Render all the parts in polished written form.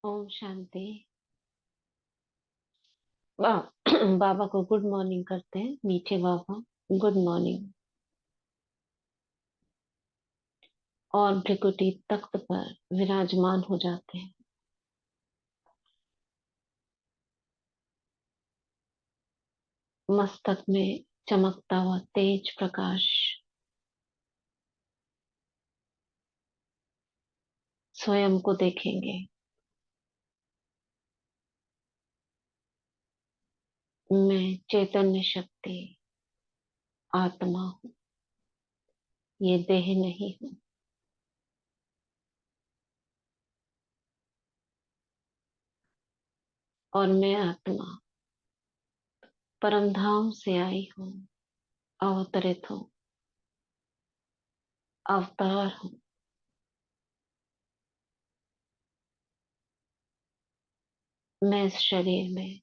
ओम शांति। बाबा को good morning करते हैं। मीठे बाबा, गुड मॉर्निंग। और भृकुटी तख्त पर विराजमान हो जाते हैं। मस्तक में चमकता हुआ तेज प्रकाश स्वयं को देखेंगे। मैं चैतन्य शक्ति आत्मा हूँ, ये देह नहीं हूँ। और मैं आत्मा परम धाम से आई हूँ, अवतरित हूँ, अवतार हूँ। मैं इस शरीर में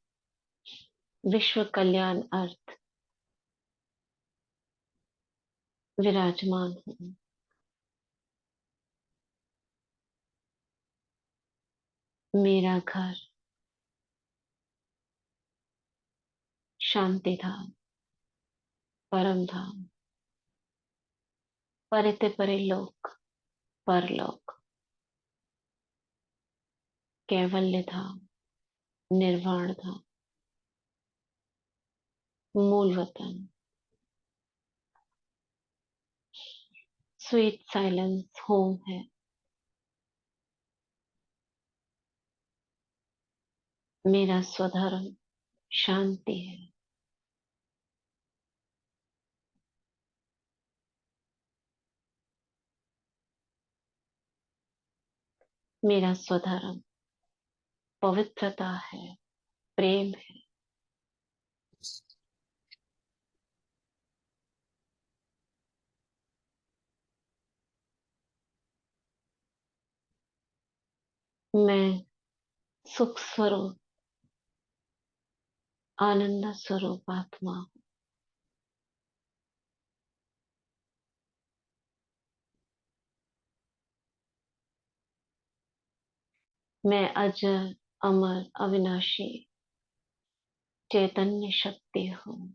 विश्व कल्याण अर्थ विराजमान हूँ। मेरा घर शांति धाम, परम धाम, परिते परे लोक, परलोक, कैवल्य धाम, निर्वाण धाम, मूल वतन, स्वीट साइलेंस होम है। मेरा स्वधर्म शांति है। मेरा स्वधर्म पवित्रता है, प्रेम है। मैं सुख स्वरूप आनंद स्वरूप आत्मा हूँ। मैं अजर अमर अविनाशी चैतन्य शक्ति हूँ।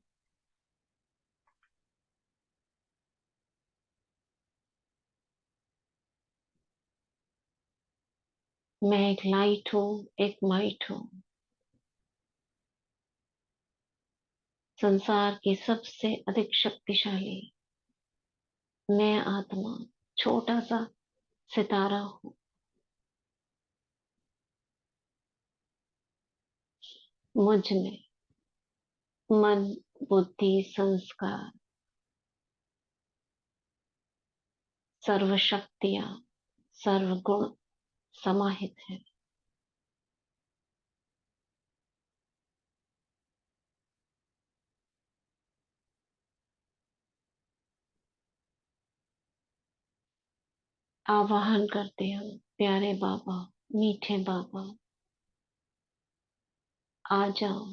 मैं एक लाइट हूँ, एक माइट हूँ। संसार की सबसे अधिक शक्तिशाली मैं आत्मा छोटा सा सितारा हूँ। मुझ में मन, बुद्धि, संस्कार, सर्व शक्तियां, सर्व गुण समाहित है। आवाहन करते हो प्यारे बाबा, मीठे बाबा, आ जाओ।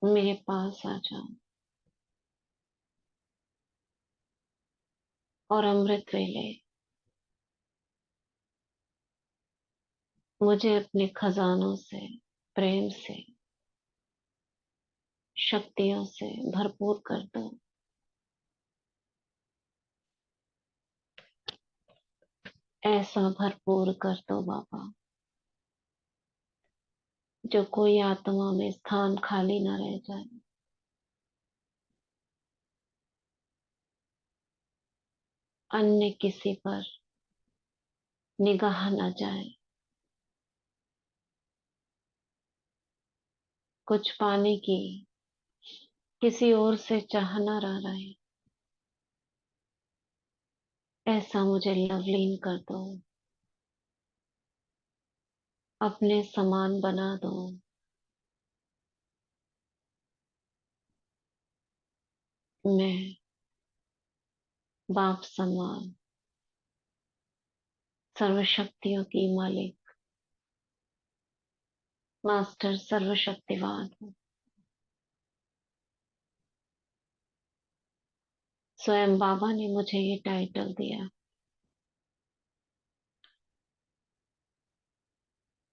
मेरे पास आ जाओ और अमृत वेले मुझे अपने खजानों से, प्रेम से, शक्तियों से भरपूर कर दो। ऐसा भरपूर कर दो बाबा, जो कोई आत्मा में स्थान खाली न रह जाए। अन्य किसी पर निगाह न जाए। कुछ पाने की किसी और से चाह न रह रहे। ऐसा मुझे लवलीन कर दो, अपने समान बना दो। मैं बाप समान सर्वशक्तियों की मालिक, मास्टर सर्वशक्तिवान हूँ। स्वयं बाबा ने मुझे ये टाइटल दिया।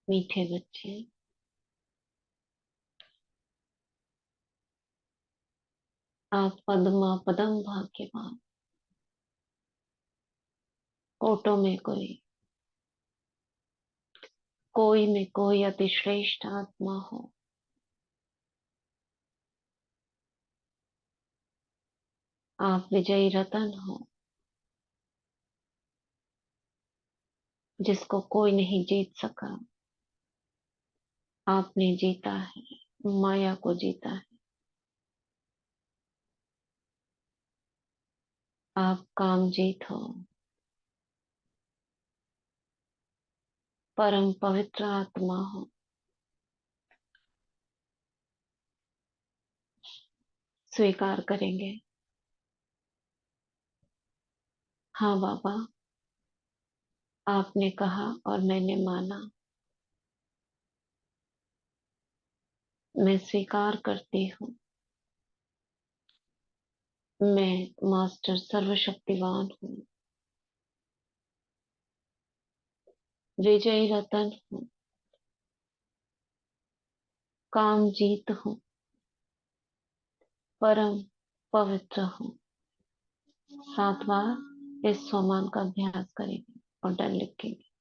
मीठे बच्चे। आप पद्मा पदम भाग्यवान। कोटों में कोई, कोई में कोई अति श्रेष्ठ आत्मा हो। आप विजयी रतन हो, जिसको कोई नहीं जीत सका। आपने जीता है, माया को जीता है। आप काम जीत हो, परम पवित्र आत्मा हो। स्वीकार करेंगे। हाँ बाबा, आपने कहा और मैंने माना। मैं स्वीकार करती हूँ। मैं मास्टर सर्वशक्तिवान हूँ, विजयी रतन हूँ, काम जीत हूँ, परम पवित्र हूँ। 7 बार इस स्वमान का अभ्यास करेंगे और डर लिखेंगे।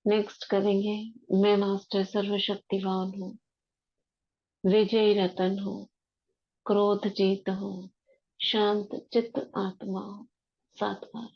नेक्स्ट करेंगे। मैं मास्टर सर्वशक्तिवान हूँ, विजयी रतन हूँ, क्रोध जीत हूँ, शांत चित्त आत्मा हूँ। 7 बार।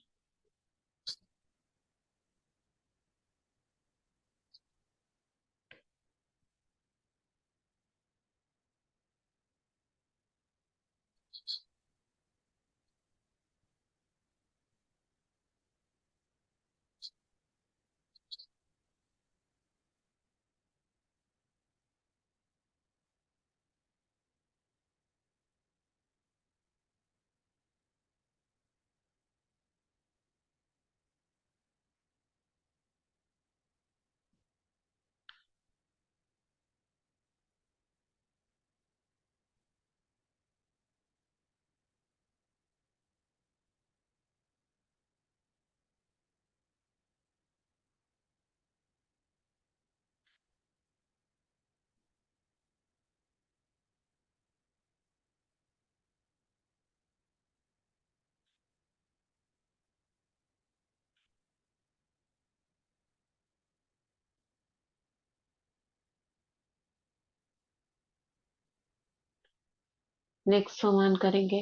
नेक्स्ट सम्मान करेंगे।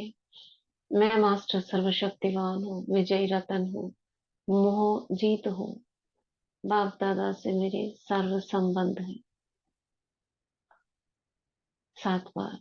मैं मास्टर सर्वशक्तिवान हूँ, विजयी रतन हूँ, मोह जीत हूँ, बाप दादा से मेरे सर्व संबंध है। 7 बार।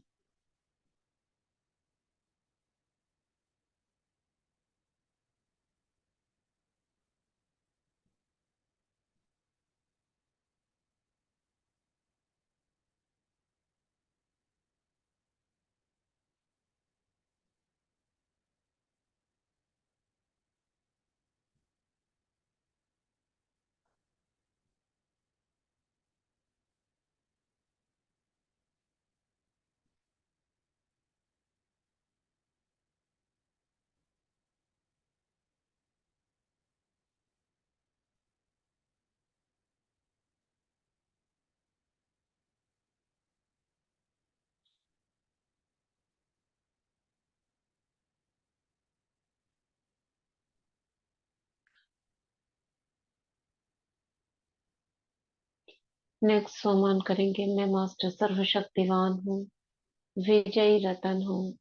नेक्स्ट स्वमान करेंगे, मैं मास्टर सर्वशक्तिवान हूँ, विजयी रतन हूँ,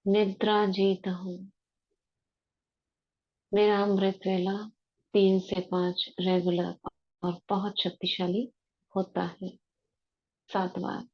निद्रा जीत हूँ। मेरा अमृत वेला 3 से 5 रेगुलर और बहुत शक्तिशाली होता है। 7 बार।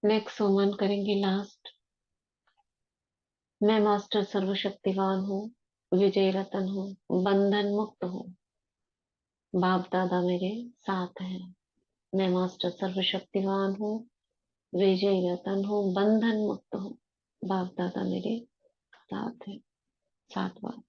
नेक्स्ट स्वमान करेंगे, लास्ट। मैं मास्टर सर्वशक्तिवान हूँ, विजय रतन हूँ, बंधन मुक्त हूँ। बाप दादा मेरे साथ हैं। मैं मास्टर सर्वशक्तिवान हूँ, विजय रतन हूँ, बंधन मुक्त हूँ। बाप दादा मेरे साथ हैं। 7 बार।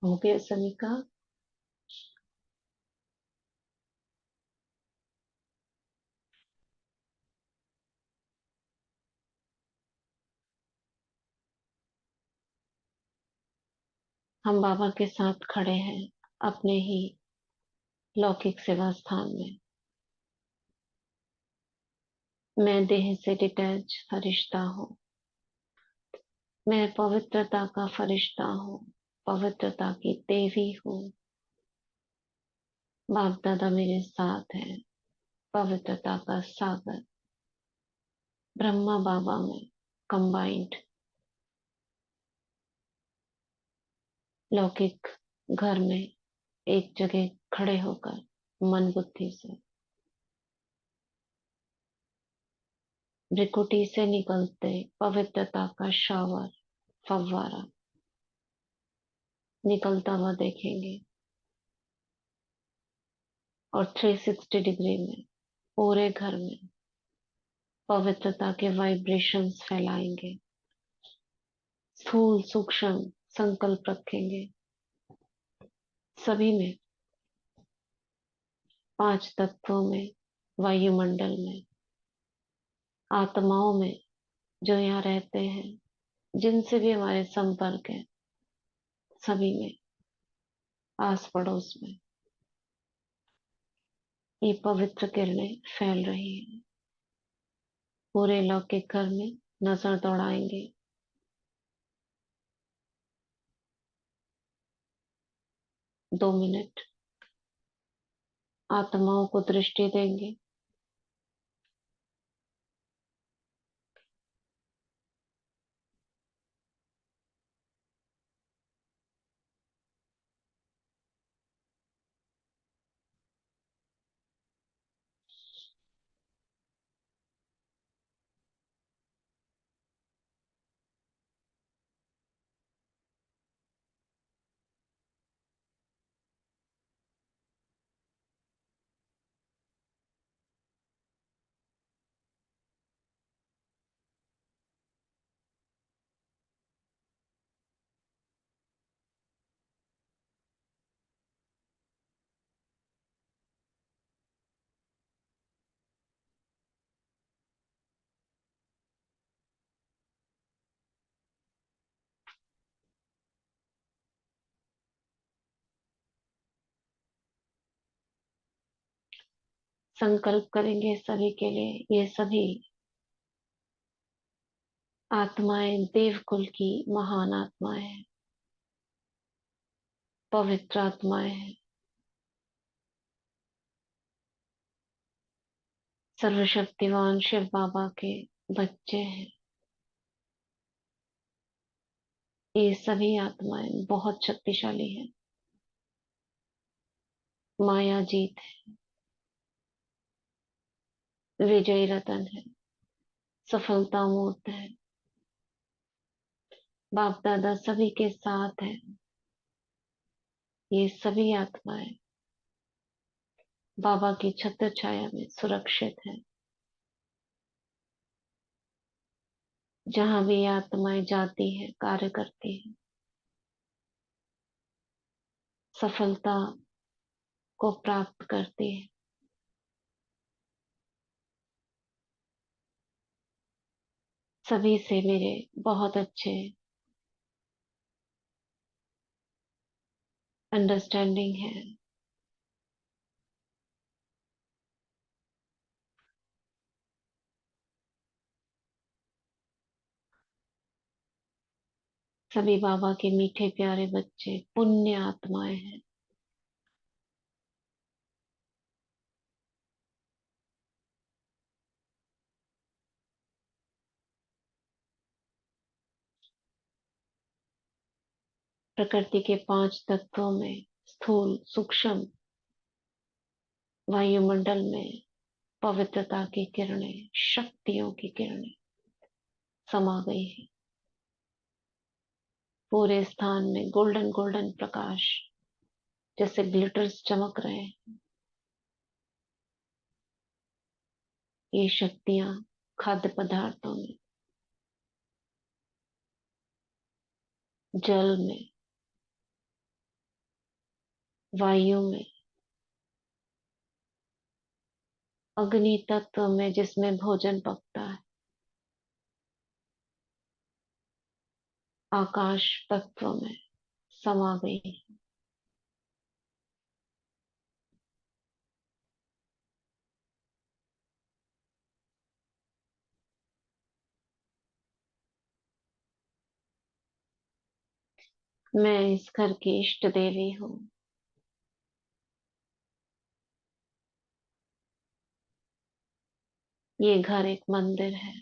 हो गया सभी का। हम बाबा के साथ खड़े हैं अपने ही लौकिक सेवा स्थान में। मैं देह से डिटैच फरिश्ता हूँ। मैं पवित्रता का फरिश्ता हूँ, पवित्रता की देवी हूँ। बाप दादा मेरे साथ हैं। पवित्रता का सागर ब्रह्मा बाबा में कंबाइंड लौकिक घर में एक जगह खड़े होकर मन बुद्धि से भ्रिकुटी से निकलते पवित्रता का शावर फव्वारा निकलता हुआ देखेंगे और 360 डिग्री में पूरे घर में पवित्रता के वाइब्रेशंस फैलाएंगे। स्थूल सूक्ष्म संकल्प रखेंगे। सभी में, 5 तत्वों में, वायुमंडल में, आत्माओं में जो यहाँ रहते हैं, जिनसे भी हमारे संपर्क है, सभी में, आस पड़ोस में ये पवित्र किरणें फैल रही हैं। पूरे लौकिक घर में नजर दौड़ाएंगे। 2 मिनट आत्माओं को दृष्टि देंगे। संकल्प करेंगे सभी के लिए। ये सभी आत्माएं देवकुल की महान आत्माएं हैं, पवित्र आत्माएं हैं, सर्वशक्तिवान शिव बाबा के बच्चे हैं। ये सभी आत्माएं बहुत शक्तिशाली हैं, माया जीत है, विजयी रतन है, सफलता मूर्त है। बाप दादा सभी के साथ है। ये सभी आत्माएं बाबा की छत्र छाया में सुरक्षित है। जहां भी ये आत्माएं जाती है, कार्य करती है, सफलता को प्राप्त करती है। सभी से मेरे बहुत अच्छे अंडरस्टैंडिंग है। सभी बाबा के मीठे प्यारे बच्चे पुण्य आत्माएं हैं। प्रकृति के 5 तत्वों में स्थूल, सूक्ष्म वायुमंडल में पवित्रता की किरणें, शक्तियों की किरणें समा गई है। पूरे स्थान में गोल्डन गोल्डन प्रकाश जैसे ग्लिटर्स चमक रहे हैं। ये शक्तियां खाद्य पदार्थों में, जल में, वायु में, अग्नि तत्व में जिसमें भोजन पकता है, आकाश तत्व में समा गई है। मैं इस घर की इष्ट देवी हूँ। ये घर एक मंदिर है।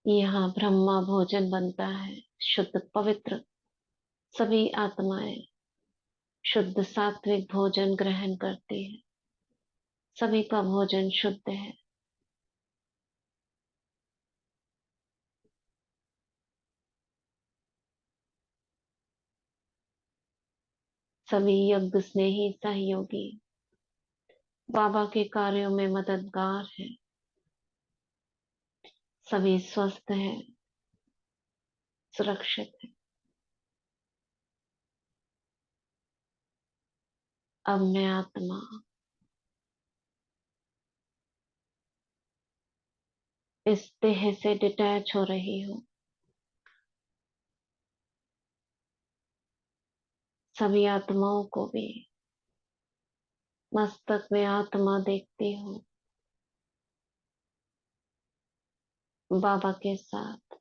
यहाँ ब्रह्मा भोजन बनता है, शुद्ध पवित्र। सभी आत्माएं शुद्ध सात्विक भोजन ग्रहण करती है। सभी का भोजन शुद्ध है। सभी यज्ञ स्नेही सहयोगी बाबा के कार्यों में मददगार है। सभी स्वस्थ हैं, सुरक्षित है। अब मैं आत्मा इस देह से डिटैच हो रही हूँ। सभी आत्माओं को भी मस्तक में आत्मा देखती हूँ, बाबा के साथ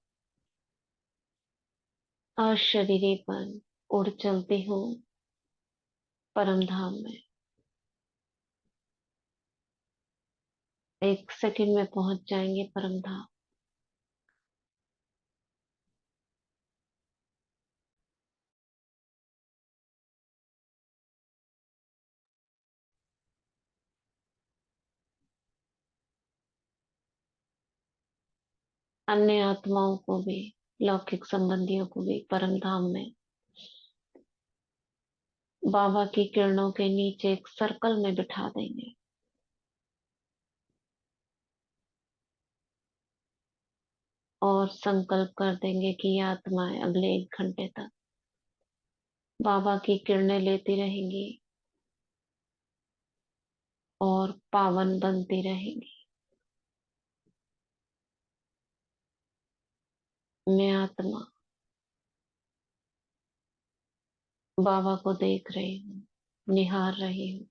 अशरीरीपन उड़ चलती हूँ परम धाम में। 1 सेकंड में पहुंच जाएंगे परम धाम। अन्य आत्माओं को भी, लौकिक संबंधियों को भी परम धाम में बाबा की किरणों के नीचे एक सर्कल में बिठा देंगे। और संकल्प कर देंगे कि ये आत्माएं अगले 1 घंटे तक बाबा की किरणें लेती रहेंगी और पावन बनती रहेंगी। मैं आत्मा बाबा को देख रही हूँ, निहार रही हूँ।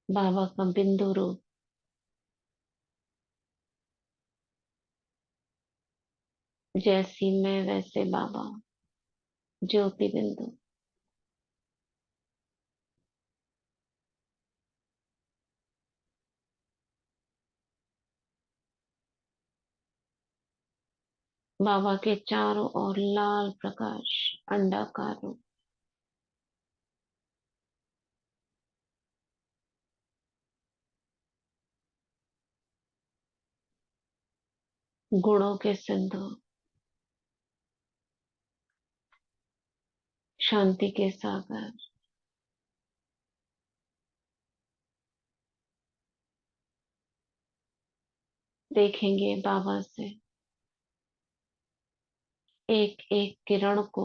बाबा का बिंदु रूप, जैसी मैं वैसे बाबा, ज्योति बिंदु। बाबा के चारों ओर लाल प्रकाश, अंडाकार रूप, गुणों के सिंधु, शांति के सागर। देखेंगे बाबा से एक एक किरण को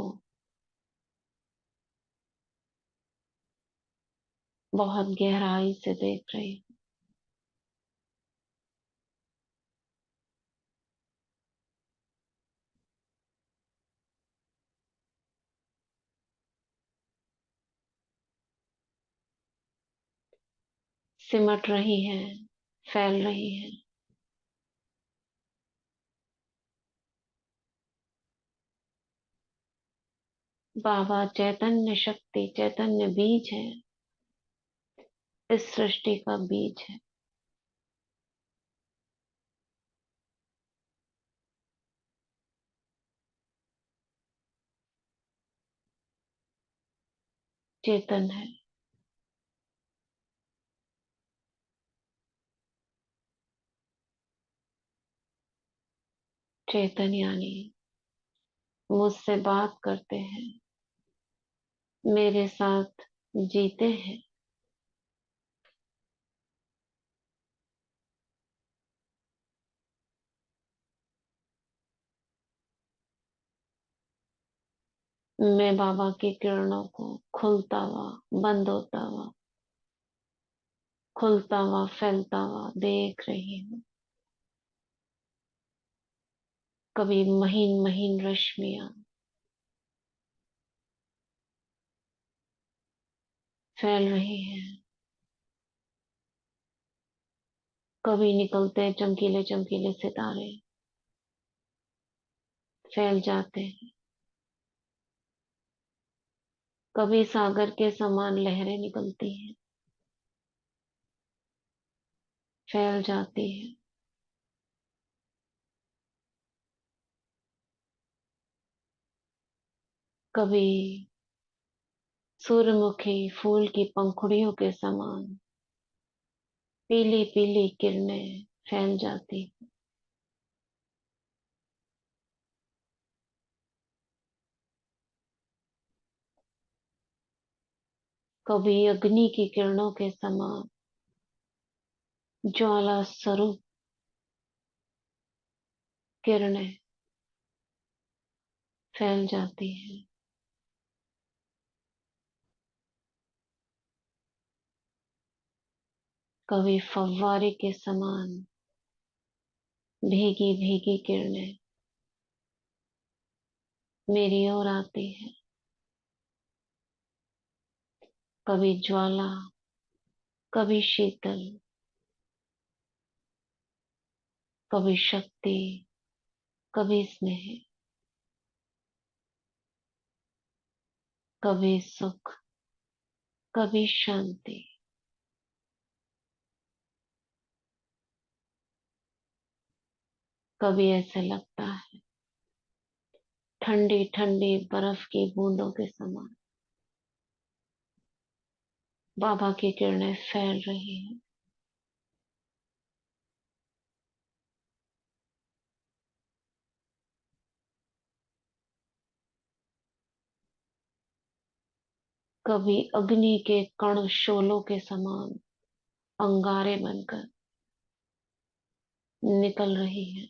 बहुत गहराई से देख रही हूँ। सिमट रही है, फैल रही है। बाबा चैतन्य शक्ति, चैतन्य बीज है, इस सृष्टि का बीज है। चेतन है। चेतन यानी मुझसे बात करते हैं, मेरे साथ जीते हैं। मैं बाबा की किरणों को खुलता हुआ, बंद होता हुआ, खुलता हुआ, फैलता हुआ देख रही हूँ। कभी महीन महीन रश्मियां फैल रही हैं, कभी निकलते हैं चमकीले चमकीले सितारे, फैल जाते हैं। कभी सागर के समान लहरें निकलती हैं, फैल जाती हैं। कभी सूर्यमुखी फूल की पंखुड़ियों के समान पीली पीली किरणें फैल जाती। कभी अग्नि की किरणों के समान ज्वाला स्वरूप किरणें फैल जाती हैं। कभी फव्वारे के समान भीगी भीगी किरणें मेरी ओर आती है। कभी ज्वाला, कभी शीतल, कभी शक्ति, कभी स्नेह, कभी सुख, कभी शांति। कभी ऐसे लगता है ठंडी ठंडी बर्फ की बूंदों के समान बाबा की किरणें फैल रही हैं। कभी अग्नि के कण शोलों के समान अंगारे बनकर निकल रही है।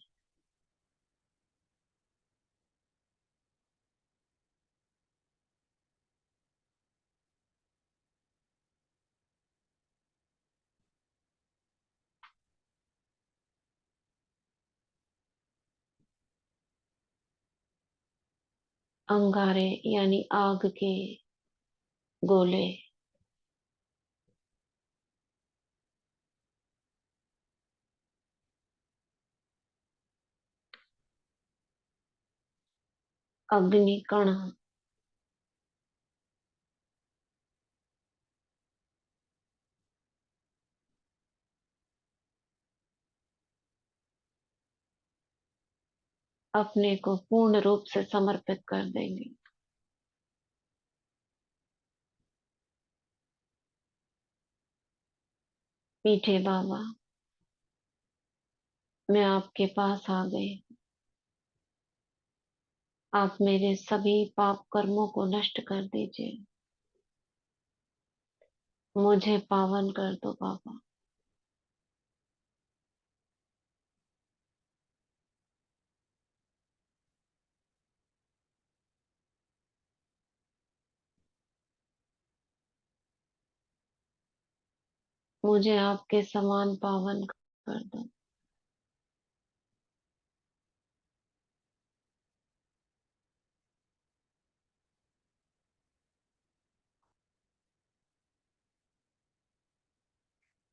अंगारे यानी आग के गोले, अग्नि कण, अपने को पूर्ण रूप से समर्पित कर देंगे। मीठे बाबा, मैं आपके पास आ गई। आप मेरे सभी पाप कर्मों को नष्ट कर दीजिए। मुझे पावन कर दो बाबा। मुझे आपके समान पावन कर दो।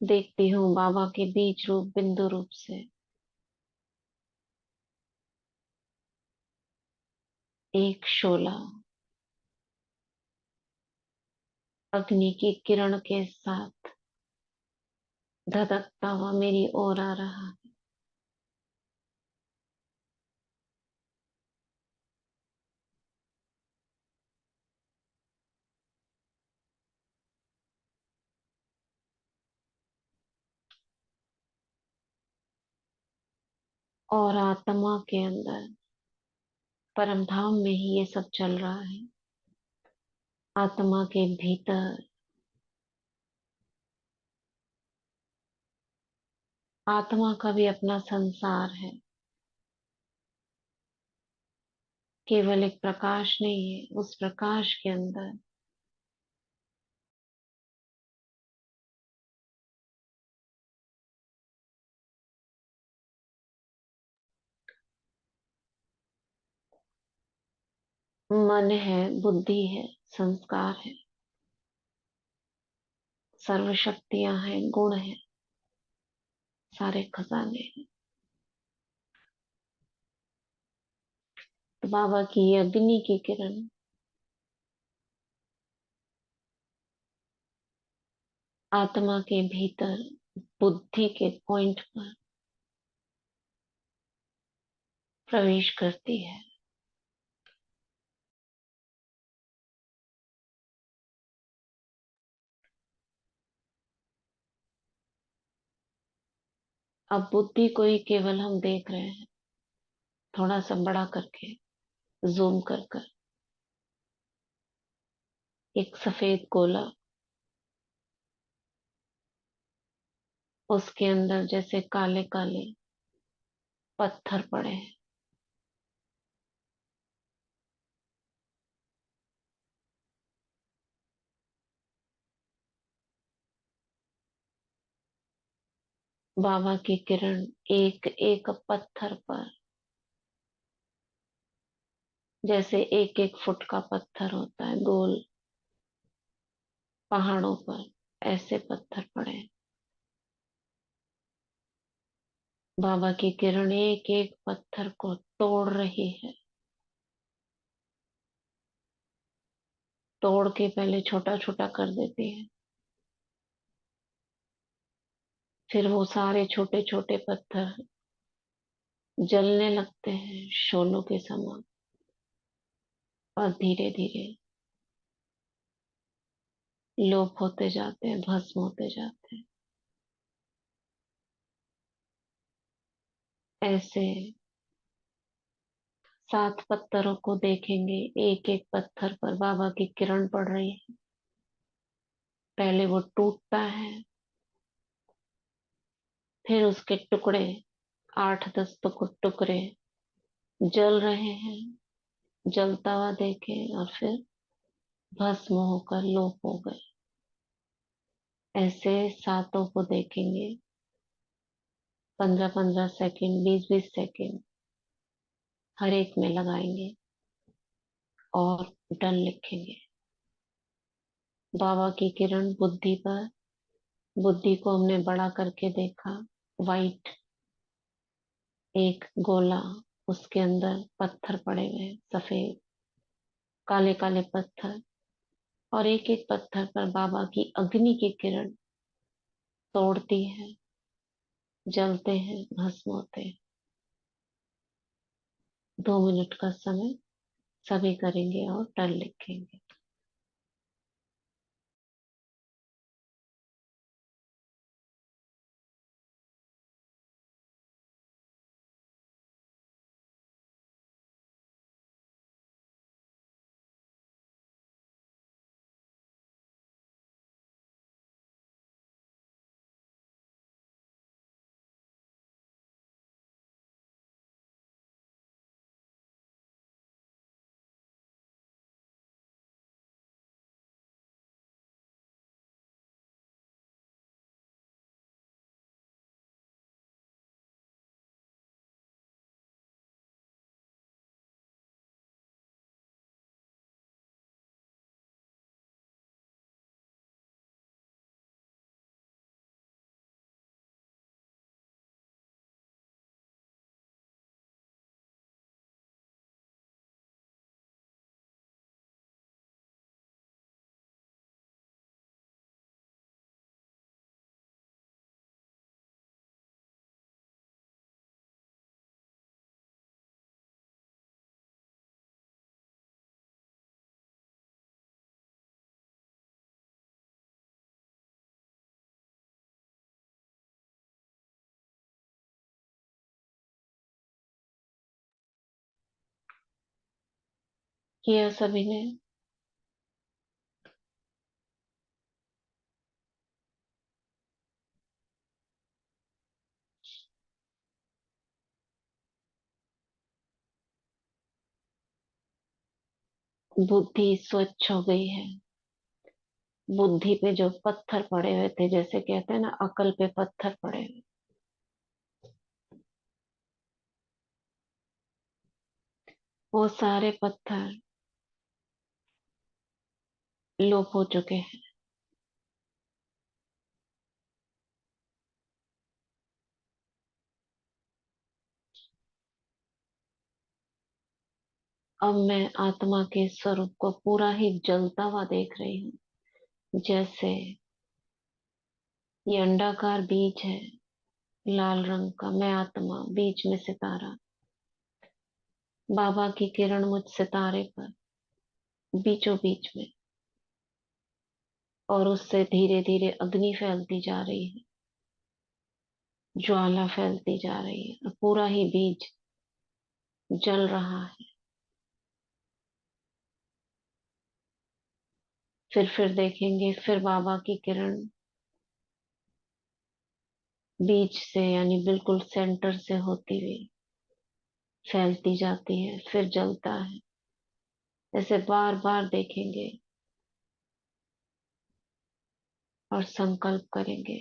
देखती हूँ बाबा के बीज रूप बिंदु रूप से एक शोला अग्नि की किरण के साथ धधकता हुआ मेरी ओर आ रहा है। और आत्मा के अंदर परम धाम में ही ये सब चल रहा है। आत्मा के भीतर आत्मा का भी अपना संसार है। केवल एक प्रकाश नहीं है, उस प्रकाश के अंदर मन है, बुद्धि है, संस्कार है, सर्व शक्तियां हैं, गुण है, सारे खजाने हैं। तो बाबा की ये अग्नि की किरण आत्मा के भीतर बुद्धि के पॉइंट पर प्रवेश करती है। अब बुद्धि को ही केवल हम देख रहे हैं, थोड़ा सा बड़ा करके, जूम कर कर। एक सफेद गोला, उसके अंदर जैसे काले काले पत्थर पड़े हैं। बाबा की किरण एक एक पत्थर पर, जैसे एक एक फुट का पत्थर होता है गोल, पहाड़ों पर ऐसे पत्थर पड़े हैं। बाबा की किरण एक एक पत्थर को तोड़ रही है। तोड़ के पहले छोटा छोटा कर देती है, फिर वो सारे छोटे छोटे पत्थर जलने लगते हैं शोलों के समान, और धीरे धीरे लोप होते जाते हैं, भस्म होते जाते हैं। ऐसे 7 पत्थरों को देखेंगे, एक एक पत्थर पर बाबा की किरण पड़ रही है। पहले वो टूटता है, फिर उसके टुकड़े 8-10 टुकड़े जल रहे हैं, जलता हुआ देखे, और फिर भस्म होकर लोप हो गए। ऐसे सातों को देखेंगे, 15-15 सेकंड, 20-20 सेकंड हर एक में लगाएंगे। और डन लिखेंगे। बाबा की किरण बुद्धि पर। बुद्धि को हमने बड़ा करके देखा। वाइट एक गोला, उसके अंदर पत्थर पड़े हुए हैं, सफेद काले काले पत्थर। और एक एक पत्थर पर बाबा की अग्नि की किरण तोड़ती है, जलते हैं, भस्म होते हैं। 2 मिनट का समय सभी करेंगे और टल लिखेंगे। किया सभी ने? बुद्धि स्वच्छ हो गई है। बुद्धि पे जो पत्थर पड़े हुए थे, जैसे कहते हैं ना, अकल पे पत्थर पड़े हुए, वो सारे पत्थर लोप हो चुके हैं। अब मैं आत्मा के स्वरूप को पूरा ही जलता हुआ देख रही हूँ। जैसे ये अंडाकार बीज है, लाल रंग का, मैं आत्मा, बीच में सितारा। बाबा की किरण मुझ सितारे पर बीचों बीच में, और उससे धीरे धीरे अग्नि फैलती जा रही है, ज्वाला फैलती जा रही है, और पूरा ही बीज जल रहा है। फिर देखेंगे, फिर बाबा की किरण बीज से, यानी बिल्कुल सेंटर से होती हुई फैलती जाती है, फिर जलता है। ऐसे बार बार देखेंगे और संकल्प करेंगे।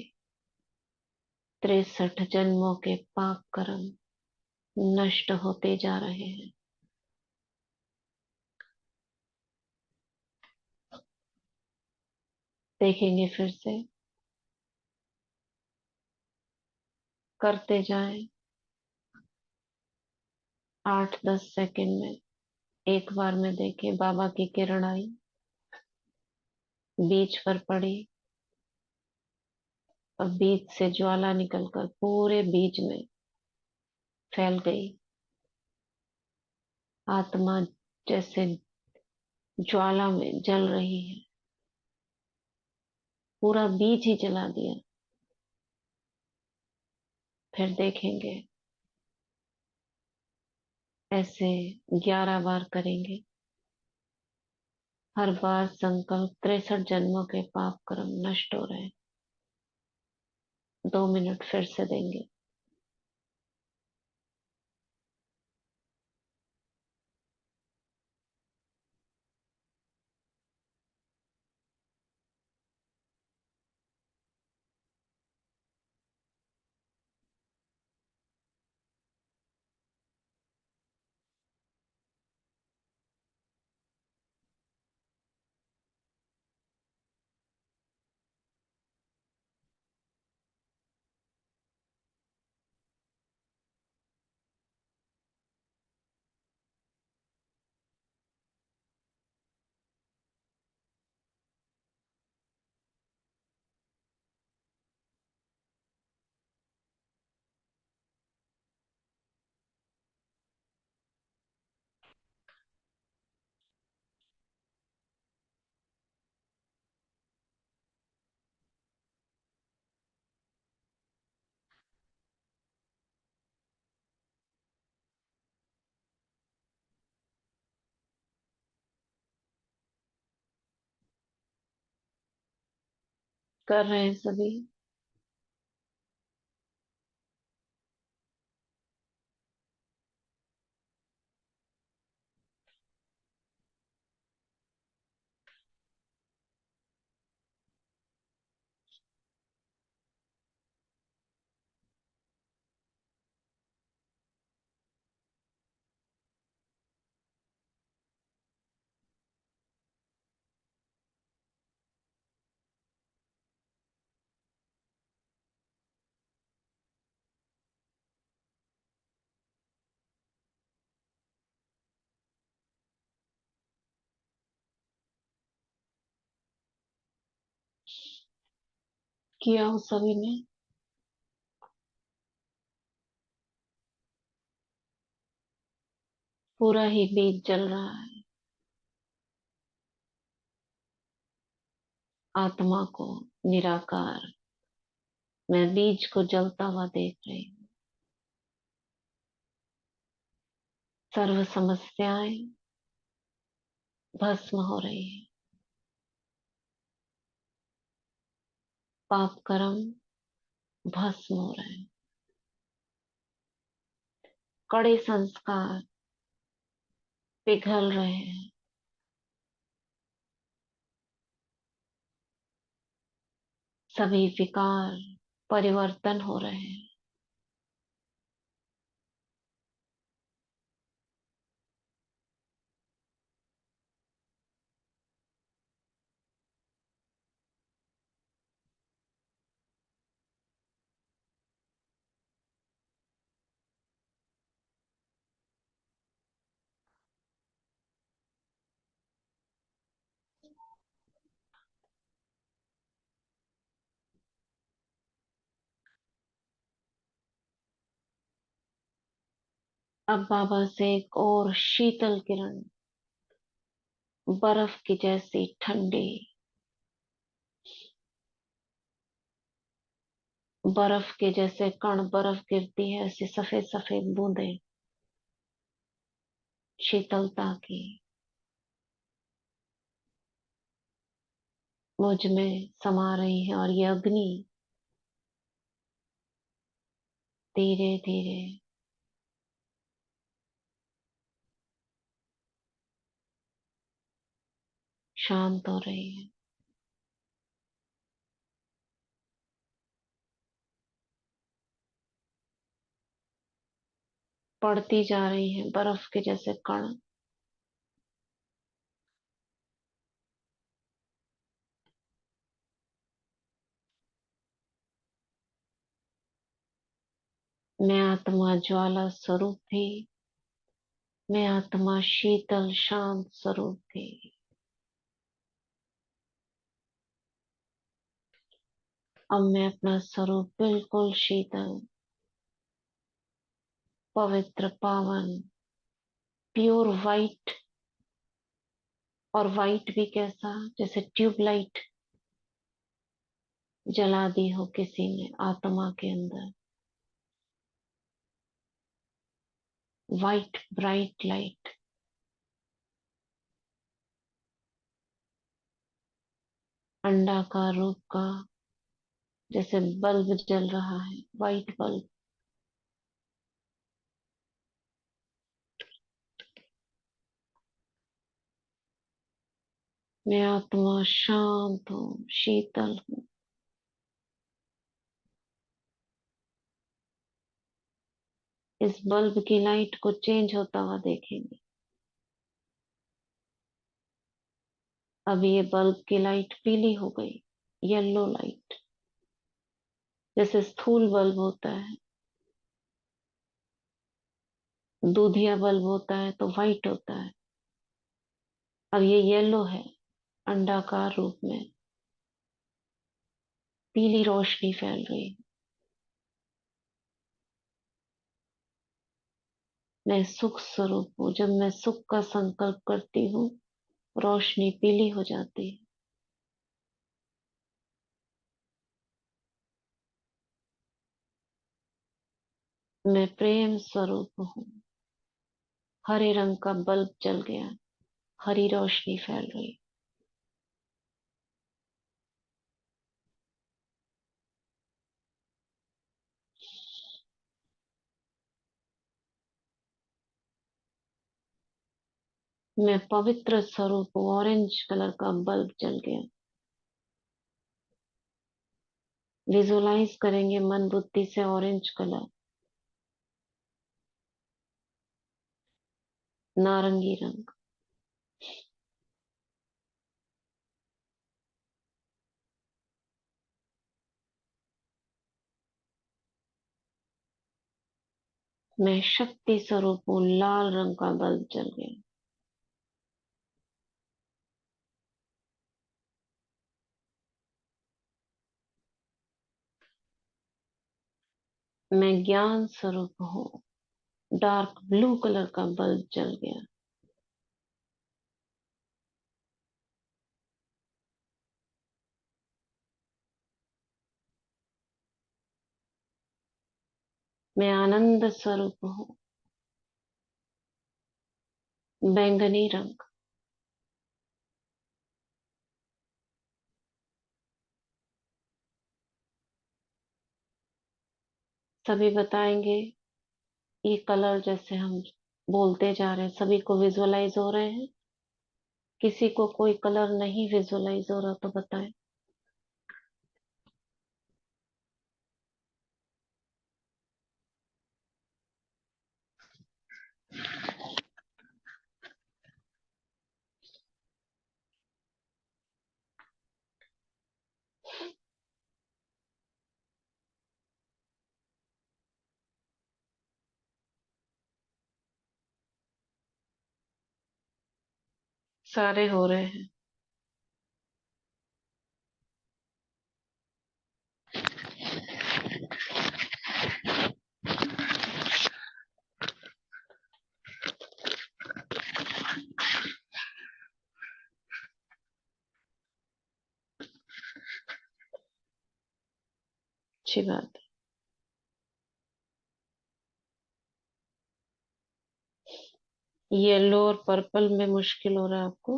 63 जन्मों के पाप कर्म नष्ट होते जा रहे हैं। देखेंगे फिर से, करते जाएं। 8-10 सेकंड में एक बार में देखें, बाबा की किरण आई, बीज पर पड़ी, और बीज से ज्वाला निकलकर पूरे बीज में फैल गई। आत्मा जैसे ज्वाला में जल रही है, पूरा बीज ही जला दिया। फिर देखेंगे, ऐसे 11 बार करेंगे। हर बार संकल्प, 63 जन्मों के पाप कर्म नष्ट हो रहे हैं। 2 मिनट फिर से देंगे। कर रहे हैं सभी। किया हो सभी ने। पूरा ही बीज जल रहा है। आत्मा को निराकार, मैं बीज को जलता हुआ देख रही हूँ। सर्व समस्याएं भस्म हो रही है। पाप कर्म भस्म हो रहे हैं। कड़े संस्कार पिघल रहे हैं। सभी विकार परिवर्तन हो रहे हैं। अब बाबा से एक और शीतल किरण, बर्फ की जैसी ठंडी, बर्फ के जैसे कण, बर्फ गिरती है ऐसी सफेद सफेद बूंदें शीतलता की मुझ में समा रही है। और ये अग्नि धीरे धीरे शांत हो रही है। पड़ती जा रही है बर्फ के जैसे कण। मैं आत्मा ज्वाला स्वरूप थी। मैं आत्मा शीतल शांत स्वरूप थी। अब मैं अपना स्वरूप बिल्कुल शीतल, पवित्र, पावन, प्योर वाइट। और वाइट भी कैसा, जैसे ट्यूबलाइट जला दी हो किसी ने आत्मा के अंदर। White bright light. अंडाकार रूप का जैसे बल्ब जल रहा है, वाइट बल्ब। मैं आत्मा शांत हूँ, शीतल हूँ। इस बल्ब की लाइट को चेंज होता हुआ देखेंगे। अब ये बल्ब की लाइट पीली हो गई, येलो लाइट। जैसे स्थूल बल्ब होता है, दूधिया बल्ब होता है तो वाइट होता है। अब ये येलो है, अंडाकार रूप में पीली रोशनी फैल रही है। मैं सुख स्वरूप हूँ। जब मैं सुख का संकल्प करती हूँ, रोशनी पीली हो जाती है। मैं प्रेम स्वरूप हूँ। हरे रंग का बल्ब जल गया, हरी रोशनी फैल रही। मैं पवित्र स्वरूप हूँ। ऑरेंज कलर का बल्ब जल गया। विजुलाइज करेंगे मन बुद्धि से ऑरेंज कलर, नारंगी रंग। मैं शक्ति स्वरूप हूँ। लाल रंग का बल्ब जल गया। मैं ज्ञान स्वरूप हूँ। डार्क ब्लू कलर का बल्ब जल गया। मैं आनंद स्वरूप हूँ। बैंगनी रंग। सभी बताएंगे ये कलर, जैसे हम बोलते जा रहे हैं सभी को विजुअलाइज हो रहे हैं। किसी को कोई कलर नहीं विजुअलाइज हो रहा तो बताएं। सारे हो रहे हैं। अच्छी बात है। येलो और पर्पल में मुश्किल हो रहा है आपको।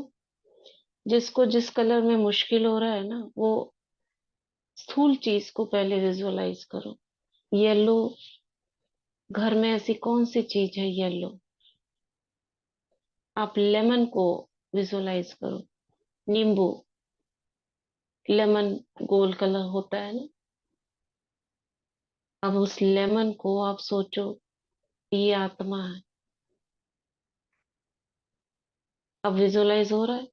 जिसको जिस कलर में मुश्किल हो रहा है ना, वो स्थूल चीज को पहले विजुअलाइज करो। येलो, घर में ऐसी कौन सी चीज है येलो? आप लेमन को विजुअलाइज करो। नींबू, लेमन गोल कलर होता है ना। अब उस लेमन को आप सोचो, ये आत्मा है। अब विजुअलाइज हो रहा है।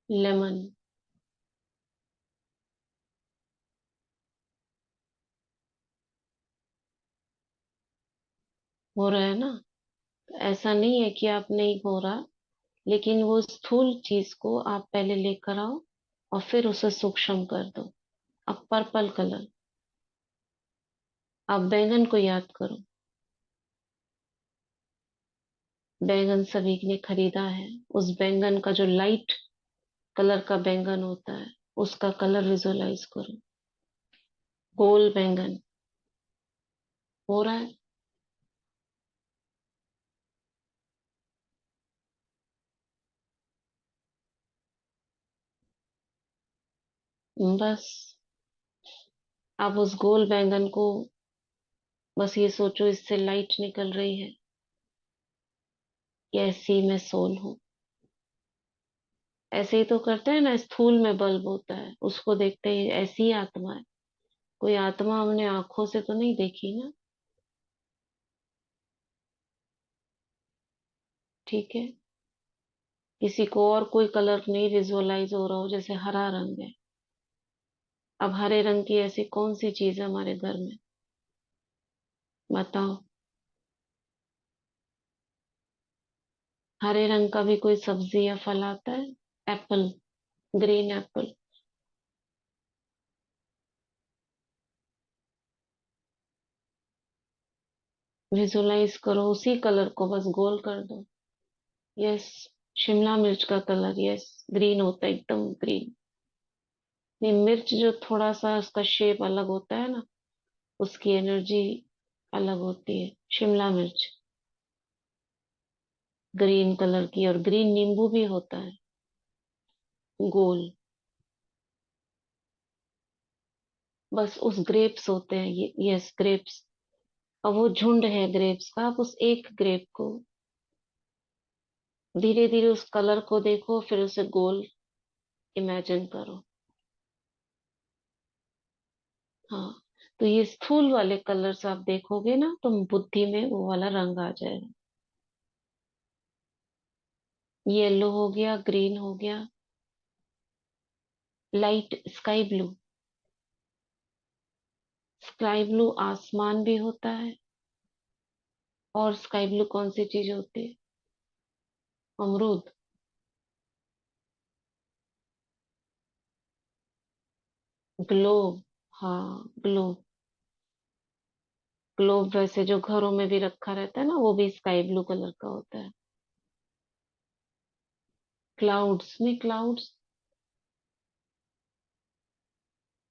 लेमन हो रहा है ना। ऐसा नहीं है कि आप नहीं हो रहा, लेकिन वो स्थूल चीज को आप पहले लेकर आओ और फिर उसे सूक्ष्म कर दो। अब पर्पल कलर, आप बैंगन को याद करो। बैंगन सभी ने खरीदा है। उस बैंगन का जो लाइट कलर का बैंगन होता है, उसका कलर विजुअलाइज करो। गोल बैंगन हो रहा है। बस आप उस गोल बैंगन को, बस ये सोचो इससे लाइट निकल रही है कि ऐसी मैं सोल हूँ। ऐसे ही तो करते हैं ना, स्थूल में बल्ब होता है, उसको देखते ही ऐसी ही आत्मा है। कोई आत्मा हमने आंखों से तो नहीं देखी ना। ठीक है। किसी को और कोई कलर नहीं विजुअलाइज हो रहा हो, जैसे हरा रंग है। अब हरे रंग की ऐसी कौन सी चीज है हमारे घर में? बताओ। हरे रंग का भी कोई सब्जी या फल आता है? Apple, green Apple. विजुलाइज करो उसी कलर को, बस गोल कर दो। यस। शिमला मिर्च का कलर, यस, ग्रीन होता है, एकदम ग्रीन। नहीं, मिर्च जो थोड़ा सा उसका शेप अलग होता है ना, उसकी एनर्जी अलग होती है। शिमला मिर्च ग्रीन कलर की, और ग्रीन नींबू भी होता है, गोल। बस उस ग्रेप्स होते हैं ये, यस ग्रेप्स। अब वो झुंड है ग्रेप्स का, आप उस एक ग्रेप को धीरे धीरे उस कलर को देखो, फिर उसे गोल इमेजिन करो। हाँ, तो ये स्थूल वाले कलर्स आप देखोगे ना, तो बुद्धि में वो वाला रंग आ जाएगा। येलो हो गया, ग्रीन हो गया, light sky blue. Sky blue आसमान भी होता है। और स्काई ब्लू कौन सी चीज होती है? अमरूद। ग्लोब। हाँ, ग्लोब। ग्लोब वैसे जो घरों में भी रखा रहता है ना, वो भी स्काई ब्लू कलर का होता है। क्लाउड्स में क्लाउड्स।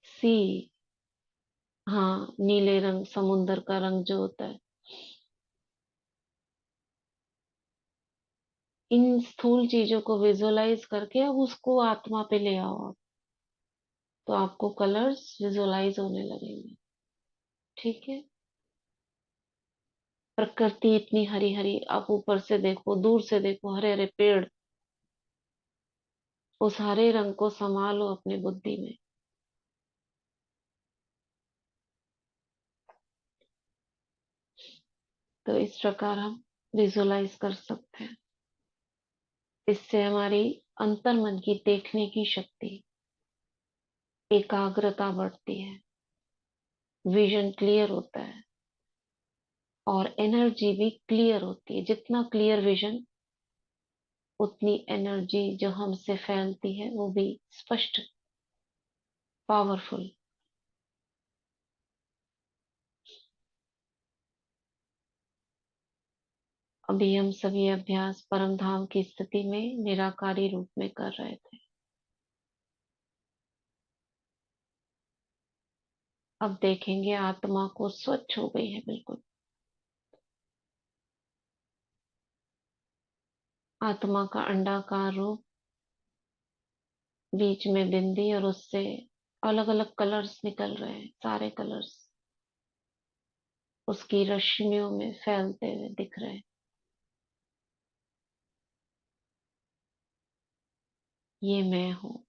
सी। हाँ, नीले रंग, समुंदर का रंग जो होता है। इन स्थूल चीजों को विजुअलाइज करके अब उसको आत्मा पे ले आओ आप, तो आपको कलर्स विजुअलाइज होने लगेंगे। ठीक है। प्रकृति इतनी हरी हरी, आप ऊपर से देखो, दूर से देखो, हरे हरे पेड़, उस हरे रंग को संभालो अपनी बुद्धि में। तो इस प्रकार हम विजुअलाइज कर सकते हैं। इससे हमारी अंतर मन की देखने की शक्ति, एकाग्रता बढ़ती है, विजन क्लियर होता है, और एनर्जी भी क्लियर होती है। जितना क्लियर विजन, उतनी एनर्जी जो हमसे फैलती है वो भी स्पष्ट, पावरफुल। अभी हम सभी अभ्यास परम धाम की स्थिति में निराकारी रूप में कर रहे थे। अब देखेंगे आत्मा को स्वच्छ हो गई है बिल्कुल। आत्मा का अंडाकार रूप, बीच में बिंदी, और उससे अलग अलग कलर्स निकल रहे हैं, सारे कलर्स उसकी रश्मियों में फैलते हुए दिख रहे हैं। ये मैं हूँ।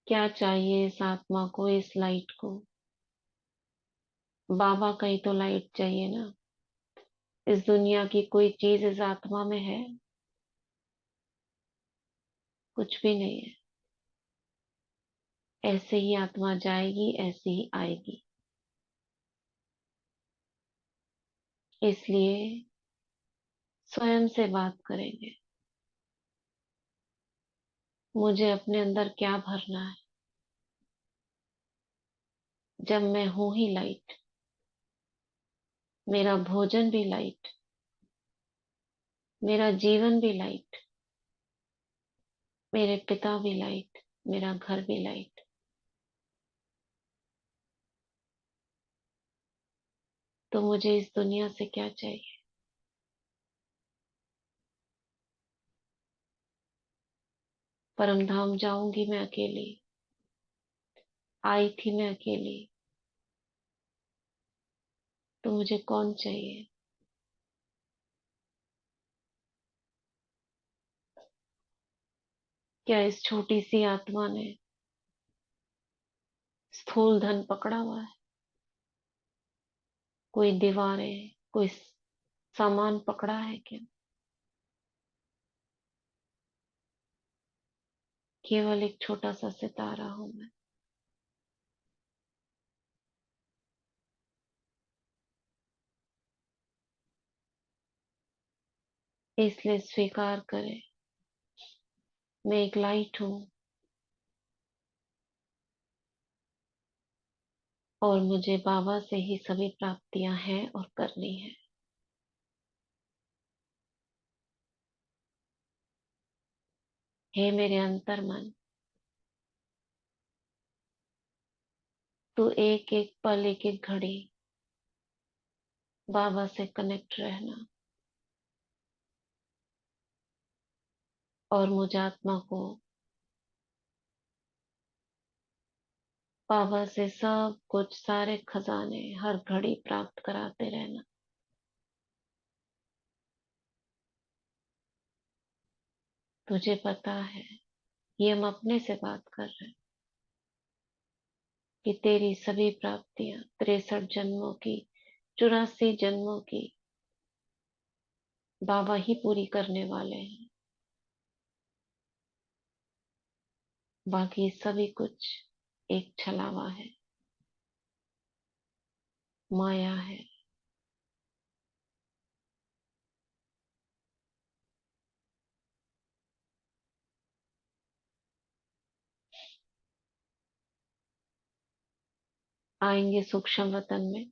क्या चाहिए इस आत्मा को, इस लाइट को? बाबा का ही तो लाइट चाहिए ना। इस दुनिया की कोई चीज इस आत्मा में है? कुछ भी नहीं है। ऐसे ही आत्मा जाएगी, ऐसे ही आएगी। इसलिए स्वयं से बात करेंगे, मुझे अपने अंदर क्या भरना है, जब मैं हूं ही लाइट। मेरा भोजन भी लाइट, मेरा जीवन भी लाइट, मेरे पिता भी लाइट, मेरा घर भी लाइट। तो मुझे इस दुनिया से क्या चाहिए? परम धाम जाऊंगी मैं अकेली, आई थी मैं अकेली, तो मुझे कौन चाहिए? क्या इस छोटी सी आत्मा ने स्थूल धन पकड़ा हुआ है? कोई दीवारें, कोई सामान पकड़ा है क्या? केवल एक छोटा सा सितारा हूं मैं। इसलिए स्वीकार करें, मैं एक लाइट हूँ, और मुझे बाबा से ही सभी प्राप्तियां हैं और करनी है। हे मेरे अंतर मन, तू एक एक पल, एक एक घड़ी बाबा से कनेक्ट रहना, और मुझ आत्मा को बाबा से सब कुछ, सारे खजाने हर घड़ी प्राप्त कराते रहना। तुझे पता है, ये हम अपने से बात कर रहे हैं कि तेरी सभी प्राप्तियां 63 जन्मों की, 84 जन्मों की बाबा ही पूरी करने वाले हैं। बाकी सभी कुछ एक छलावा है, माया है। आएंगे सूक्ष्म वतन में,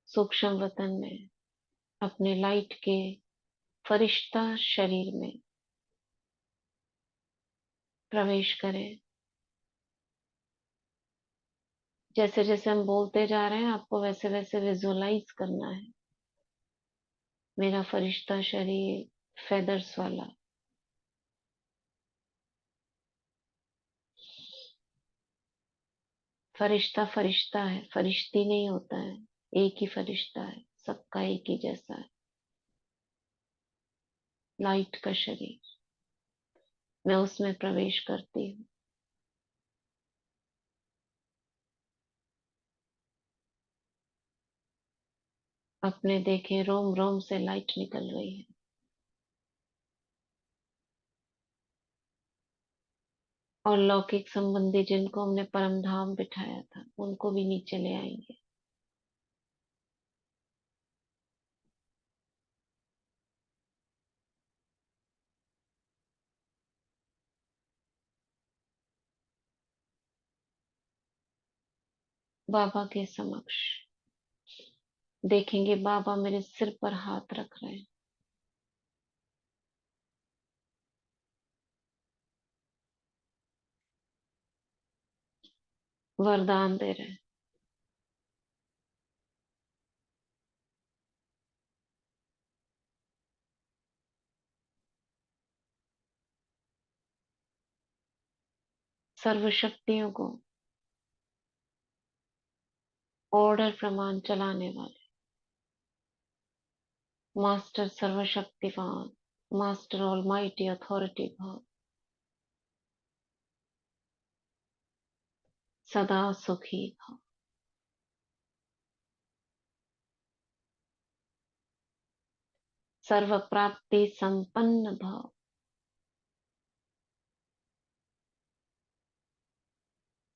सूक्ष्म वतन में अपने लाइट के फरिश्ता शरीर में प्रवेश करें। जैसे जैसे हम बोलते जा रहे हैं, आपको वैसे वैसे विजुअलाइज करना है। मेरा फरिश्ता शरीर फेदर्स वाला, फरिश्ता फरिश्ता है, फरिश्ती नहीं होता है। एक ही फरिश्ता है, सबका एक ही जैसा है। लाइट का शरीर, मैं उसमें प्रवेश करती हूँ। अपने देखे रोम रोम से लाइट निकल रही है। और लौकिक संबंधी जिनको हमने परम धाम बिठाया था, उनको भी नीचे ले आएंगे। बाबा के समक्ष देखेंगे, बाबा मेरे सिर पर हाथ रख रहे हैं। वरदान दे रहे हैं। सर्व शक्तियों को ऑर्डर प्रमाण चलाने वाले मास्टर, सर्वशक्तिवान मास्टर, ऑलमाइटी अथॉरिटी भाव, सदा सुखी भाव, सर्व प्राप्ति संपन्न भाव,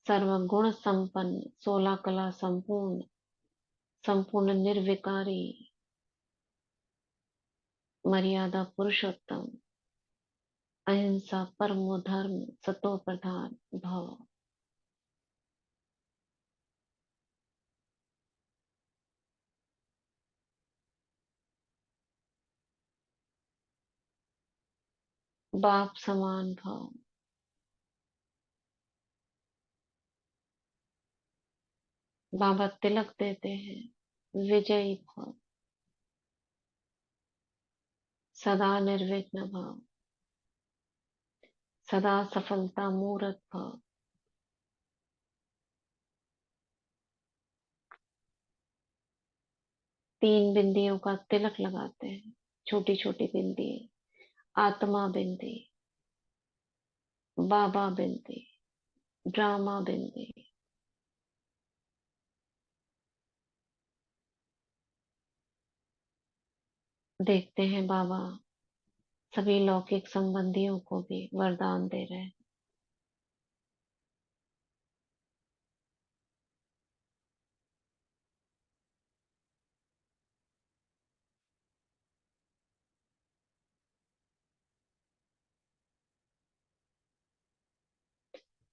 सर्व गुण संपन्न, 16 कला संपूर्ण, संपूर्ण निर्विकारी, मर्यादा पुरुषोत्तम, अहिंसा परमो धर्म, सतो प्रधान भव। बाप समान भाव, बाबा तिलक देते हैं। विजयी भाव, सदा निर्विघ्न भाव, सदा सफलता मूर्त भाव। तीन बिंदियों का तिलक लगाते हैं, छोटी छोटी बिंदी, आत्मा बिंदी, बाबा बिंदी, ड्रामा बिंदी। देखते हैं बाबा सभी लौकिक संबंधियों को भी वरदान दे रहे हैं।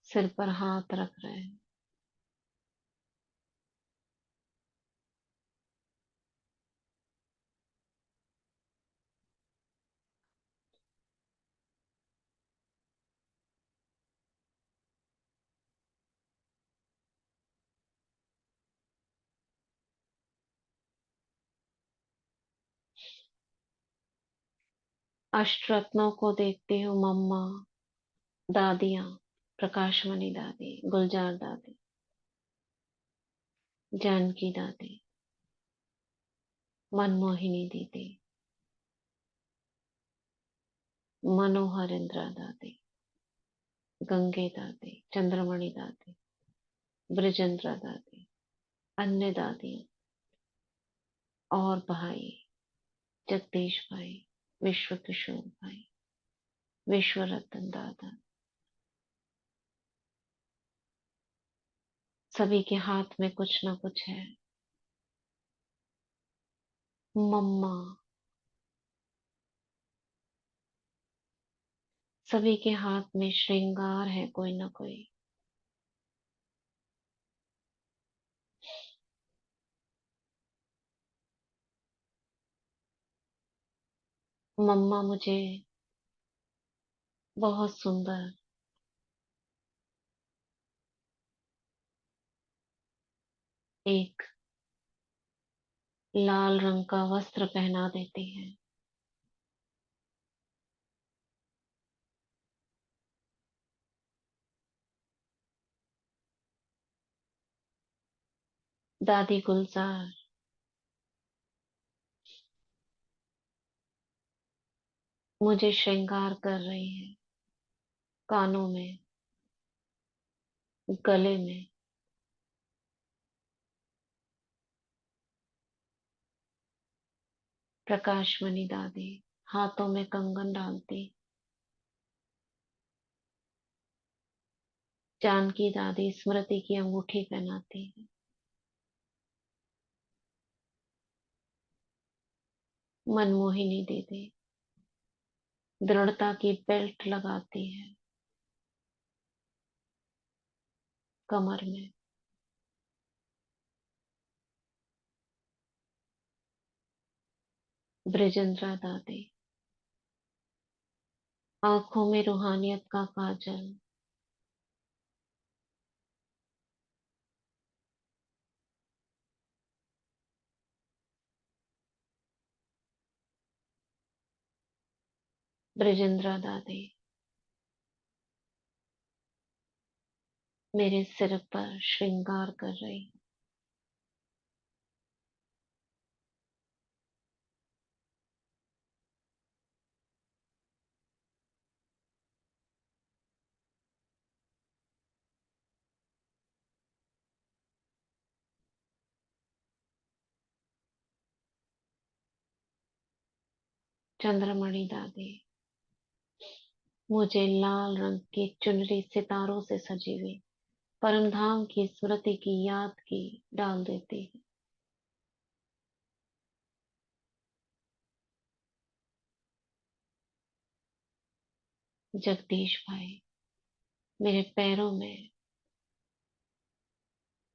सिर पर हाथ रख रहे हैं। अष्टरत्नों को देखती हूँ, मम्मा, दादियाँ, प्रकाशमणि दादी, गुलजार दादी, जानकी दादी, मनमोहिनी दीदी, मनोहर इंदिरा दादी, गंगे दादी, चंद्रमणि दादी, ब्रिजेंद्र दादी, अन्य दादियाँ और भाई, जगदीश भाई, विश्व किशोर भाई, विश्व रतन दादा, सभी के हाथ में कुछ ना कुछ है। मम्मा, सभी के हाथ में श्रृंगार है कोई ना कोई। मम्मा मुझे बहुत सुंदर एक लाल रंग का वस्त्र पहना देती है। दादी गुलजार मुझे श्रृंगार कर रही है, कानों में, गले में। प्रकाशमणि दादी हाथों में कंगन डालती। जानकी दादी स्मृति की अंगूठी पहनाती है। मनमोहिनी दीदी दृढ़ता की बेल्ट लगाती है कमर में। ब्रिजेंद्रा दादी आंखों में रूहानियत का काजल। ब्रिजेंद्रा दादी मेरे सिर पर श्रृंगार कर रही है। चंद्रमणि दादी मुझे लाल रंग की चुनरी सितारों से सजी हुई परमधाम की स्मृति की याद की डाल देती है। जगदीश भाई मेरे पैरों में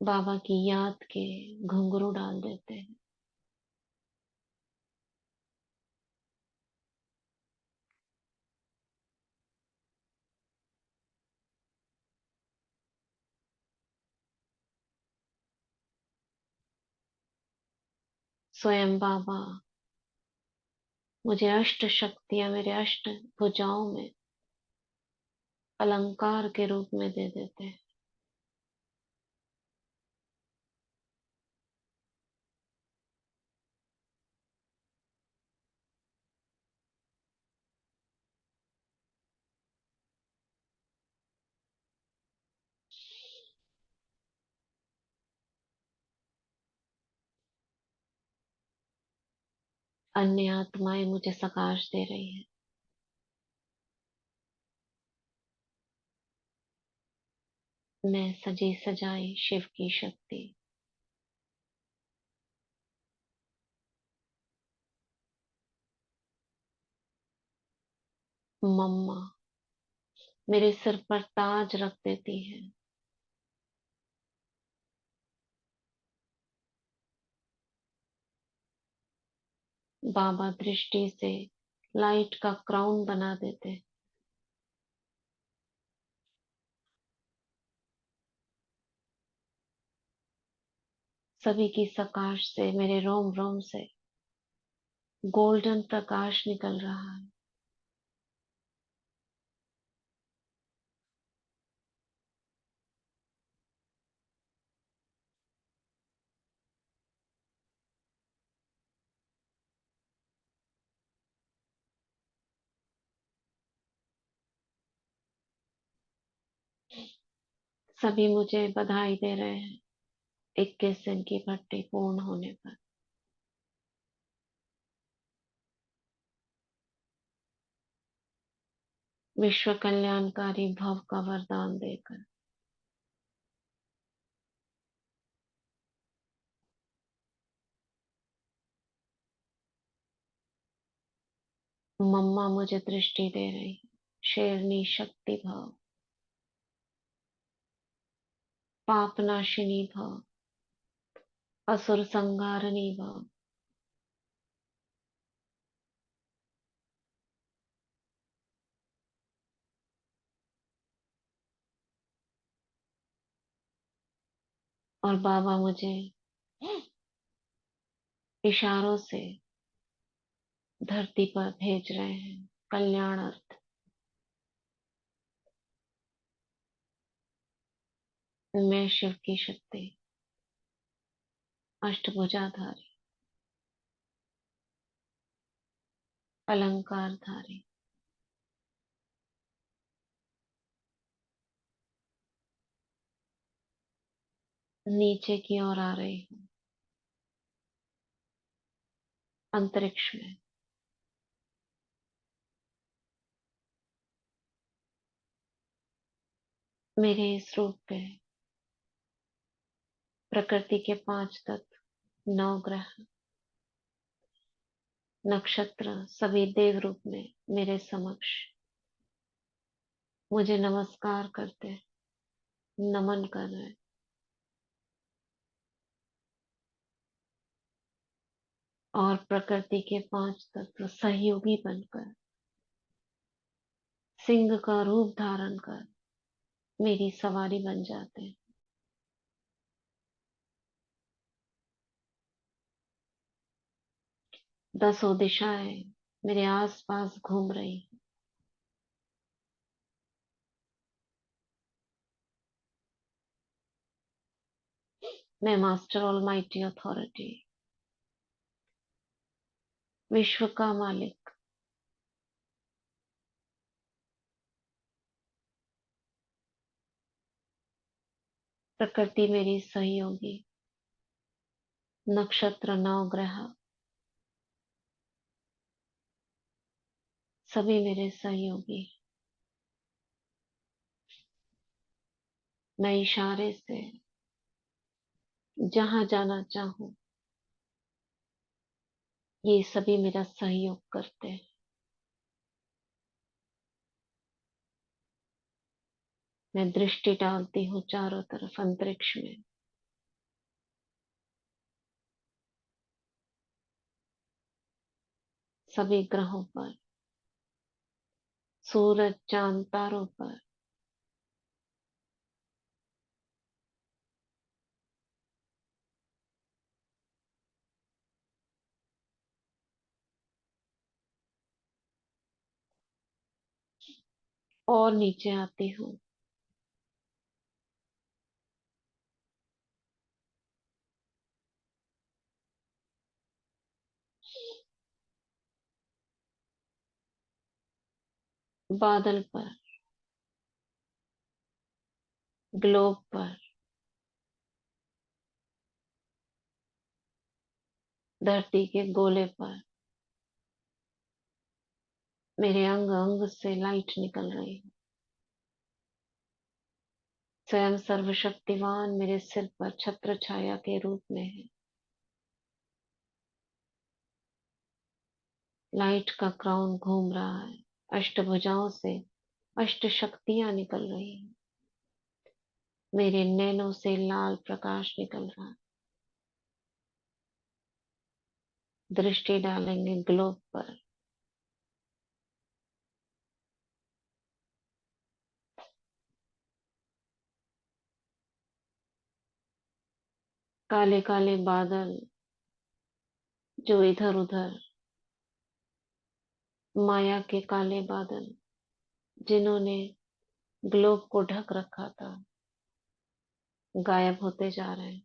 बाबा की याद के घुंघरू डाल देते हैं। स्वयं बाबा मुझे अष्ट शक्तियां मेरे अष्ट भुजाओं में अलंकार के रूप में दे देते हैं। अन्य आत्माएं मुझे सकाश दे रही हैं। मैं सजी सजाई शिव की शक्ति। मम्मा मेरे सिर पर ताज रख देती है। बाबा दृष्टि से लाइट का क्राउन बना देते हैं। सभी की सकाश से मेरे रोम रोम से गोल्डन प्रकाश निकल रहा है। सभी मुझे बधाई दे रहे हैं 21 दिन की भट्टी पूर्ण होने पर। विश्व कल्याणकारी भव का वरदान देकर मम्मा मुझे दृष्टि दे रही है। शेरनी शक्ति भव, पापनाशिनी भव, असुर संहारणी भव। और बाबा मुझे इशारों से धरती पर भेज रहे हैं कल्याण अर्थ। मैं शिव की शक्ति, अष्टभुजाधारी, अलंकारधारी, नीचे की ओर आ रही हूँ अंतरिक्ष में। मेरे इस रूप पे प्रकृति के 5 तत्व, 9 ग्रह, नक्षत्र सभी देव रूप में मेरे समक्ष मुझे नमस्कार करते, नमन कर रहे हैं। और प्रकृति के 5 तत्व सहयोगी बनकर सिंह का रूप धारण कर मेरी सवारी बन जाते हैं। 10 दिशाएं मेरे आसपास घूम रही हैं। मैं मास्टर ऑलमाइटी अथॉरिटी, विश्व का मालिक, प्रकृति मेरी सहयोगी, नक्षत्र 9 ग्रह सभी मेरे सहयोगी। मैं इशारे से जहां जाना चाहूं ये सभी मेरा सहयोग करते हैं। मैं दृष्टि डालती हूँ चारों तरफ अंतरिक्ष में। सभी ग्रहों पर, सूरज चांद तारों पर। और नीचे आती हूँ बादल पर, ग्लोब पर, धरती के गोले पर। मेरे अंग अंग से लाइट निकल रही है। स्वयं सर्वशक्तिवान मेरे सिर पर छत्र छाया के रूप में है। लाइट का क्राउन घूम रहा है। अष्टभुजाओं से अष्ट शक्तियां निकल रही हैं। मेरे नैनों से लाल प्रकाश निकल रहा है। दृष्टि डालेंगे ग्लोब पर। काले काले बादल जो इधर उधर, माया के काले बादल जिन्होंने ग्लोब को ढक रखा था, गायब होते जा रहे हैं।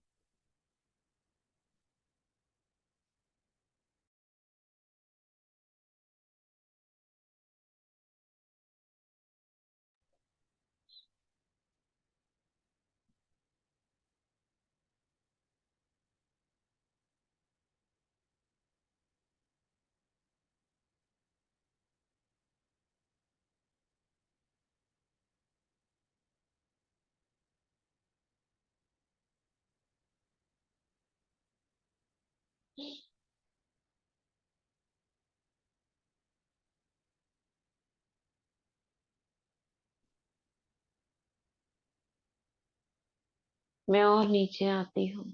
मैं और नीचे आती हूँ।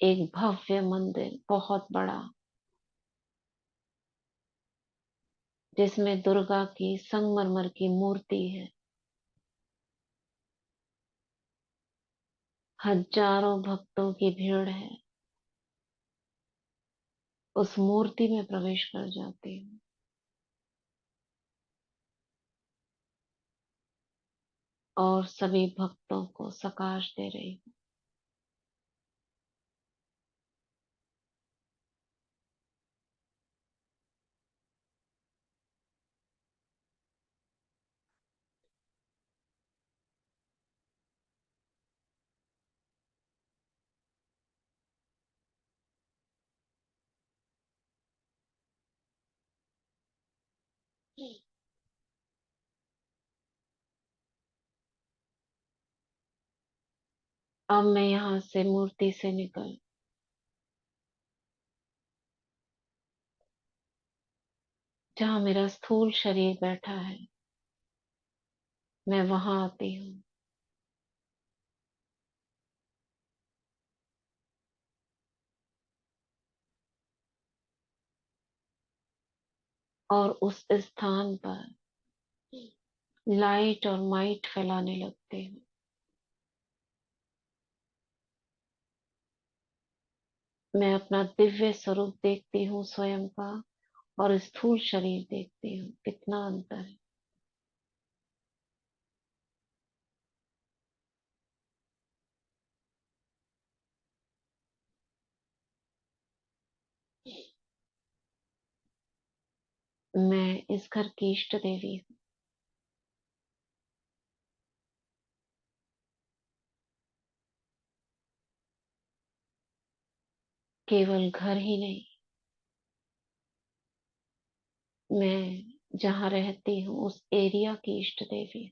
एक भव्य मंदिर, बहुत बड़ा, जिसमें दुर्गा की संगमरमर की मूर्ति है। हजारों भक्तों की भीड़ है। उस मूर्ति में प्रवेश कर जाती हूँ और सभी भक्तों को सकाश दे रही हूँ। अब मैं यहाँ से मूर्ति से निकल, जहाँ मेरा स्थूल शरीर बैठा है, मैं वहां आती हूँ और उस स्थान पर लाइट और माइट फैलाने लगती हूँ। मैं अपना दिव्य स्वरूप देखती हूँ स्वयं का, और स्थूल शरीर देखती हूँ, कितना अंतर है। मैं इस घर की इष्ट देवी हूँ। केवल घर ही नहीं, मैं जहाँ रहती हूँ उस एरिया की इष्ट देवी हूँ।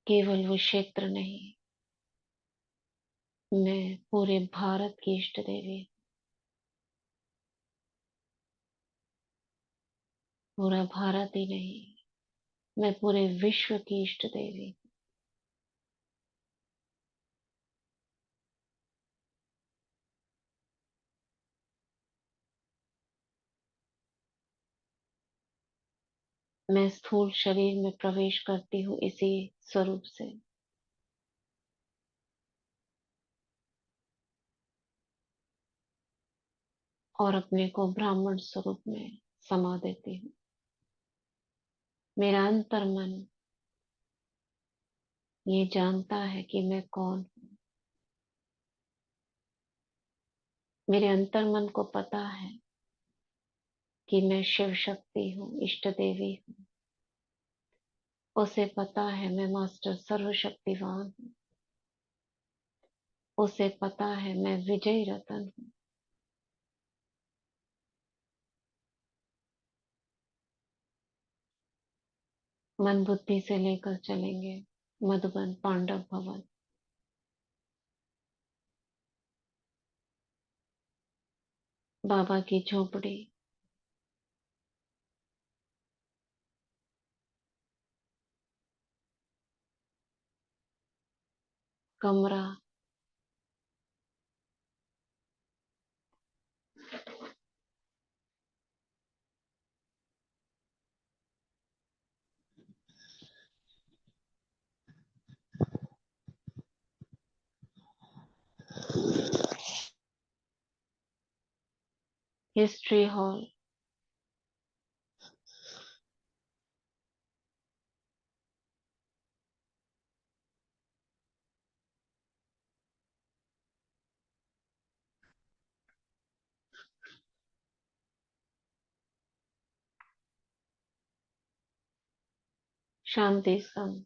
केवल वो क्षेत्र नहीं, मैं पूरे भारत की इष्ट देवी हूँ। पूरा भारत ही नहीं, मैं पूरे विश्व की इष्ट देवी हूँ। मैं स्थूल शरीर में प्रवेश करती हूँ इसी स्वरूप से, और अपने को ब्राह्मण स्वरूप में समा देती हूँ। मेरा अंतर मन ये जानता है कि मैं कौन हूँ। मेरे अंतर मन को पता है कि मैं शिव शक्ति हूँ, इष्ट देवी हूँ। उसे पता है मैं मास्टर सर्वशक्तिवान हूँ। उसे पता है मैं विजय रतन हूँ। मन बुद्धि से लेकर चलेंगे मधुबन, पांडव भवन, बाबा की झोपड़ी, कमरा, हिस्ट्री हॉल, शांति स्तंभ,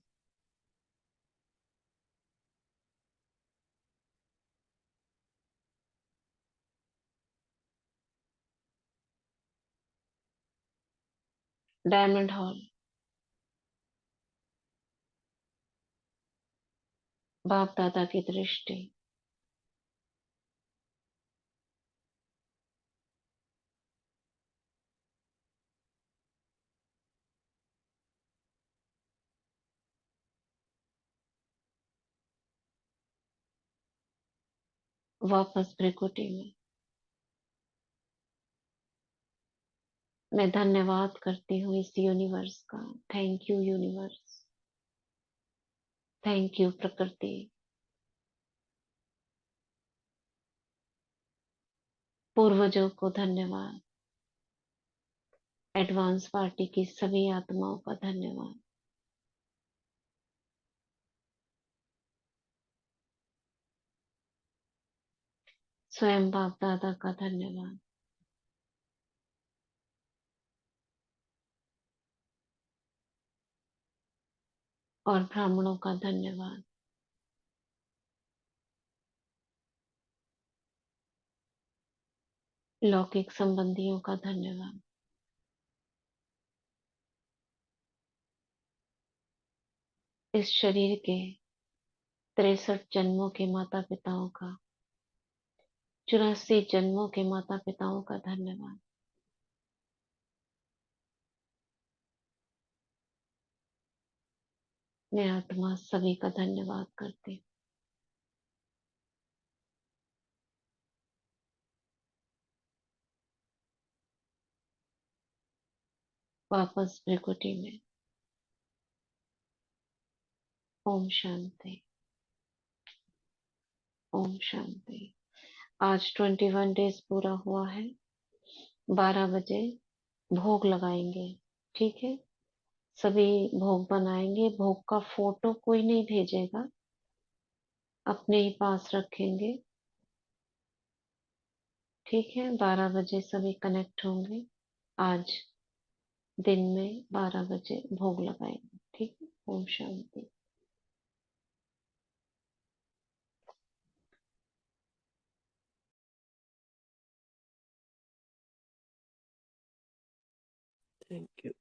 डायमंड हॉल, बाप दादा की दृष्टि, वापस भ्रिकुटी में। मैं धन्यवाद करती हूँ इस यूनिवर्स का। Thank you universe, thank you प्रकृति, पूर्वजों को धन्यवाद, एडवांस पार्टी की सभी आत्माओं का धन्यवाद, स्वयं बाप दादा का धन्यवाद, और ब्राह्मणों का धन्यवाद। लौकिक संबंधियों का धन्यवाद। इस शरीर के 63 जन्मों के माता पिताओं का, 84 जन्मों के माता पिताओं का धन्यवाद। मैं आत्मा सभी का धन्यवाद करती हूँ। वापस भ्रिकुटी में। ओम शांति, ओम शांति। आज 21 डेज पूरा हुआ है। 12 बजे भोग लगाएंगे, ठीक है? सभी भोग बनाएंगे। भोग का फोटो कोई नहीं भेजेगा, अपने ही पास रखेंगे, ठीक है? 12 बजे सभी कनेक्ट होंगे। आज दिन में 12 बजे भोग लगाएंगे, ठीक है? ओम शांति। Thank you.